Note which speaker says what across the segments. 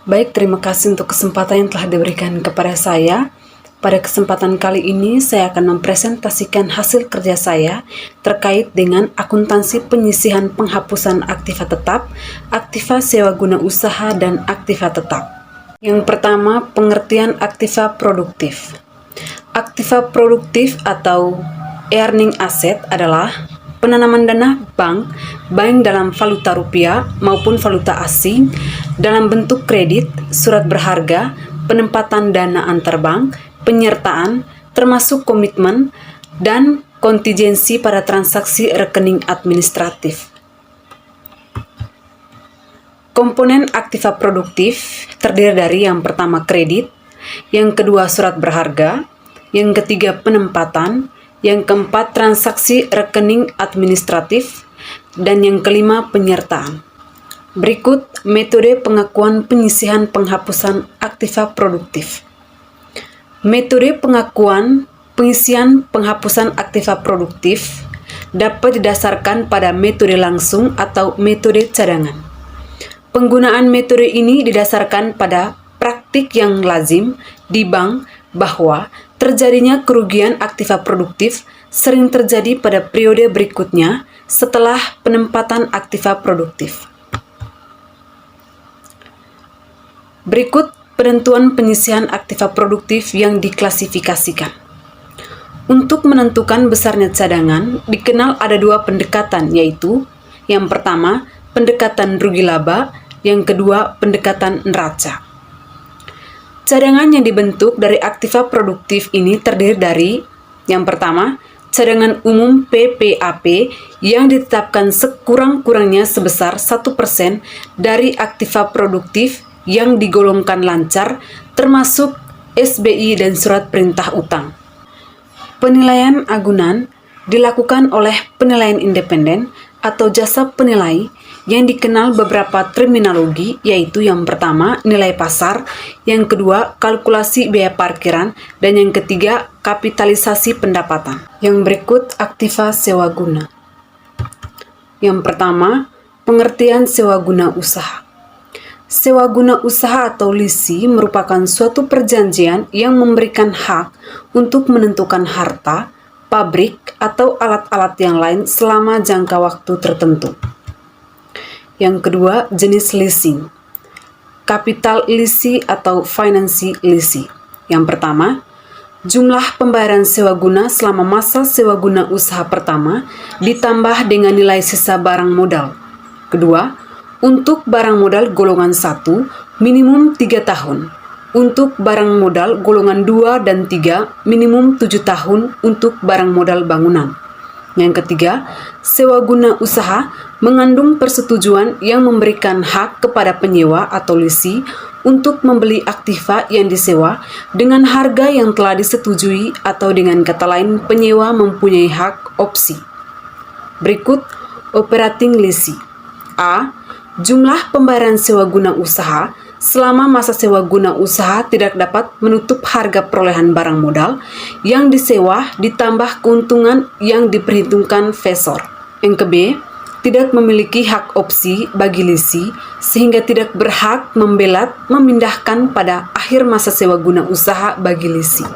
Speaker 1: Baik, terima kasih untuk kesempatan yang telah diberikan kepada saya. Pada kesempatan kali ini, saya akan mempresentasikan hasil kerja saya terkait dengan akuntansi penyisihan penghapusan aktiva tetap, aktiva sewa guna usaha, dan aktiva tetap. Yang pertama, pengertian aktiva produktif. Aktiva produktif atau earning asset adalah penanaman dana bank, baik dalam valuta rupiah maupun valuta asing, dalam bentuk kredit, surat berharga, penempatan dana antar bank, penyertaan, termasuk komitmen, dan kontingensi pada transaksi rekening administratif. Komponen aktiva produktif terdiri dari yang pertama kredit, yang kedua surat berharga, yang ketiga penempatan, yang keempat transaksi rekening administratif, dan yang kelima penyertaan. Berikut metode pengakuan penyisihan penghapusan aktiva produktif. Metode pengakuan pengisian penghapusan aktiva produktif dapat didasarkan pada metode langsung atau metode cadangan. Penggunaan metode ini didasarkan pada praktik yang lazim di bank bahwa terjadinya kerugian aktiva produktif sering terjadi pada periode berikutnya setelah penempatan aktiva produktif. Berikut penentuan penyisihan aktiva produktif yang diklasifikasikan. Untuk menentukan besarnya cadangan, dikenal ada dua pendekatan, yaitu yang pertama, pendekatan rugi laba, yang kedua, pendekatan neraca. Cadangan yang dibentuk dari aktiva produktif ini terdiri dari yang pertama, cadangan umum PPAP yang ditetapkan sekurang-kurangnya sebesar 1% dari aktiva produktif yang digolongkan lancar, termasuk SBI dan surat perintah utang. Penilaian agunan dilakukan oleh penilaian independen atau jasa penilai yang dikenal beberapa terminologi, yaitu yang pertama nilai pasar, yang kedua kalkulasi biaya parkiran, dan yang ketiga kapitalisasi pendapatan. Yang berikut aktiva sewa guna. Yang pertama, pengertian sewa guna usaha. Sewa guna usaha atau lisi merupakan suatu perjanjian yang memberikan hak untuk menentukan harta, pabrik, atau alat-alat yang lain selama jangka waktu tertentu. Yang kedua, jenis leasing. Capital lease atau financing lease. Yang pertama, jumlah pembayaran sewa guna selama masa sewa guna usaha pertama ditambah dengan nilai sisa barang modal. Kedua, untuk barang modal golongan 1, minimum 3 tahun. Untuk barang modal golongan 2 dan 3, minimum 7 tahun untuk barang modal bangunan. Yang ketiga, sewa guna usaha mengandung persetujuan yang memberikan hak kepada penyewa atau lisi untuk membeli aktiva yang disewa dengan harga yang telah disetujui, atau dengan kata lain penyewa mempunyai hak opsi. Berikut operating lease. A. Jumlah pembayaran sewa guna usaha selama masa sewa guna usaha tidak dapat menutup harga perolehan barang modal yang disewa ditambah keuntungan yang diperhitungkan vendor. Yang ke B, tidak memiliki hak opsi bagi lisi sehingga tidak berhak membelat memindahkan pada akhir masa sewa guna usaha bagi lisi.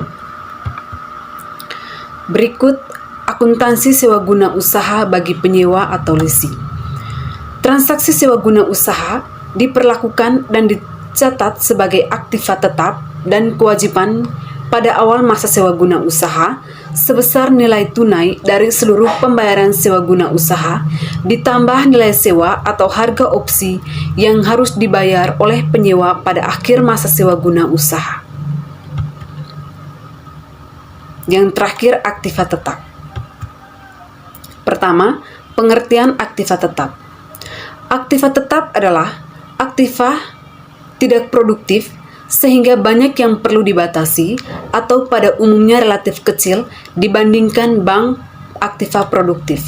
Speaker 1: Berikut akuntansi sewa guna usaha bagi penyewa atau lisi. Transaksi sewa guna usaha diperlakukan dan dicatat sebagai aktiva tetap dan kewajiban pada awal masa sewa guna usaha sebesar nilai tunai dari seluruh pembayaran sewa guna usaha ditambah nilai sewa atau harga opsi yang harus dibayar oleh penyewa pada akhir masa sewa guna usaha. Yang terakhir, aktiva tetap. Pertama, pengertian aktiva tetap. Aktiva tetap adalah aktiva tidak produktif sehingga banyak yang perlu dibatasi atau pada umumnya relatif kecil dibandingkan bank aktiva produktif.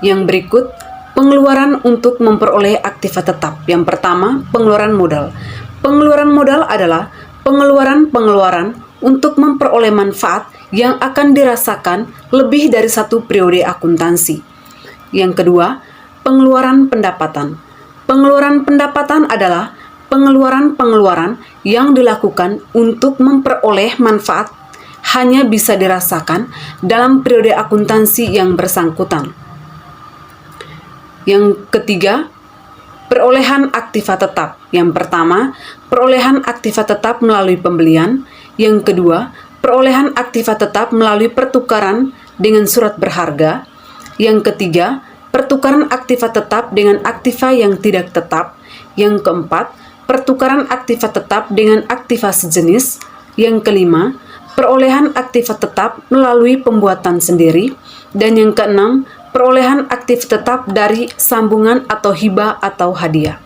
Speaker 1: Yang berikut pengeluaran untuk memperoleh aktiva tetap. Yang pertama, pengeluaran modal. Pengeluaran modal adalah pengeluaran untuk memperoleh manfaat yang akan dirasakan lebih dari satu periode akuntansi. Yang kedua, pengeluaran pendapatan. Pengeluaran pendapatan adalah pengeluaran-pengeluaran yang dilakukan untuk memperoleh manfaat hanya bisa dirasakan dalam periode akuntansi yang bersangkutan. Yang ketiga, perolehan aktiva tetap. Yang pertama, perolehan aktiva tetap melalui pembelian. Yang kedua, perolehan aktiva tetap melalui pertukaran dengan surat berharga. Yang ketiga, pertukaran aktiva tetap dengan aktiva yang tidak tetap. Yang keempat, pertukaran aktiva tetap dengan aktiva sejenis. Yang kelima, perolehan aktiva tetap melalui pembuatan sendiri. Dan yang keenam, perolehan aktif tetap dari sambungan atau hibah atau hadiah.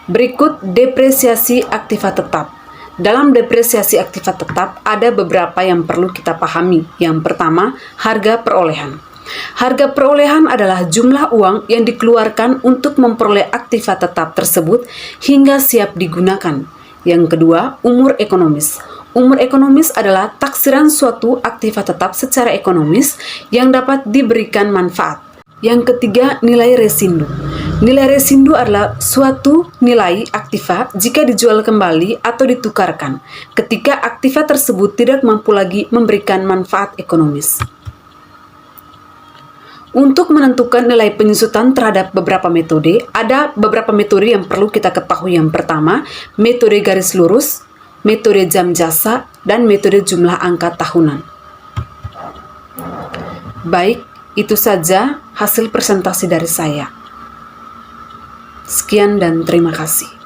Speaker 1: Berikut depresiasi aktiva tetap. Dalam depresiasi aktiva tetap ada beberapa yang perlu kita pahami. Yang pertama, harga perolehan. Harga perolehan adalah jumlah uang yang dikeluarkan untuk memperoleh aktiva tetap tersebut hingga siap digunakan. Yang kedua, umur ekonomis. Umur ekonomis adalah taksiran suatu aktiva tetap secara ekonomis yang dapat diberikan manfaat. Yang ketiga, nilai residu. Nilai residu adalah suatu nilai aktiva jika dijual kembali atau ditukarkan ketika aktiva tersebut tidak mampu lagi memberikan manfaat ekonomis. Untuk menentukan nilai penyusutan terhadap beberapa metode, ada beberapa metode yang perlu kita ketahui. Yang pertama, metode garis lurus, metode jam jasa, dan metode jumlah angka tahunan. Baik, itu saja hasil presentasi dari saya. Sekian dan terima kasih.